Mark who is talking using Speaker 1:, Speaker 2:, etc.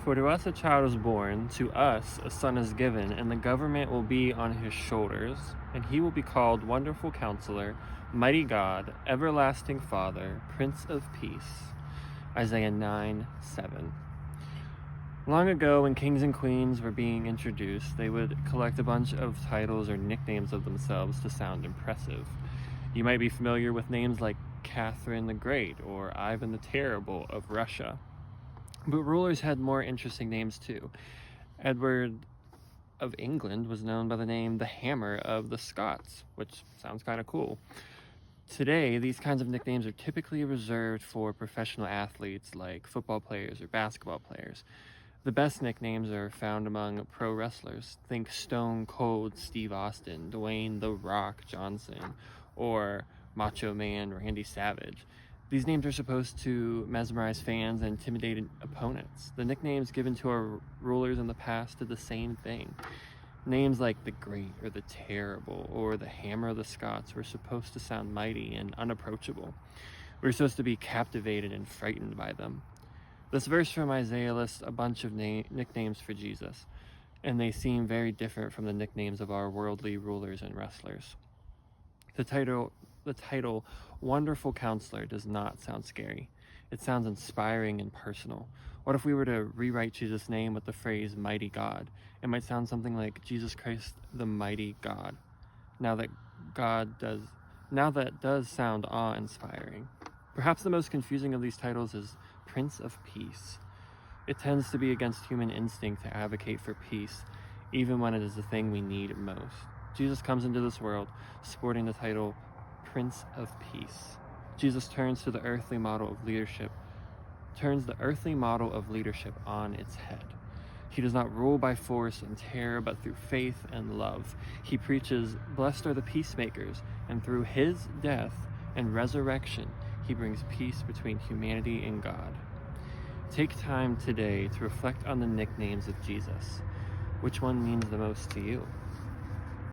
Speaker 1: For to us a child is born, to us a son is given, and the government will be on his shoulders, and he will be called Wonderful Counselor, Mighty God, Everlasting Father, Prince of Peace. Isaiah 9:7. Long ago, when kings and queens were being introduced, they would collect a bunch of titles or nicknames of themselves to sound impressive. You might be familiar with names like Catherine the Great or Ivan the Terrible of Russia. But rulers had more interesting names too. Edward of England was known by the name the Hammer of the Scots, which sounds kind of cool. Today, these kinds of nicknames are typically reserved for professional athletes like football players or basketball players. The best nicknames are found among pro wrestlers. Think Stone Cold Steve Austin, Dwayne "The Rock" Johnson, or Macho Man Randy Savage. These names are supposed to mesmerize fans and intimidate opponents. The nicknames given to our rulers in the past did the same thing. Names like the Great or the Terrible or the Hammer of the Scots were supposed to sound mighty and unapproachable. We were supposed to be captivated and frightened by them. This verse from Isaiah lists a bunch of nicknames for Jesus, and they seem very different from the nicknames of our worldly rulers and wrestlers. The title Wonderful Counselor does not sound scary. It sounds inspiring and personal. What if we were to rewrite Jesus' name with the phrase Mighty God? It might sound something like Jesus Christ the Mighty God. Now that does sound awe-inspiring. Perhaps the most confusing of these titles is Prince of Peace. It tends to be against human instinct to advocate for peace, even when it is the thing we need most. Jesus comes into this world sporting the title Prince of Peace. Jesus turns the earthly model of leadership on its head. He does not rule by force and terror, but through faith and love. He preaches, "Blessed are the peacemakers," and through his death and resurrection, he brings peace between humanity and God. Take time today to reflect on the nicknames of Jesus. Which one means the most to you?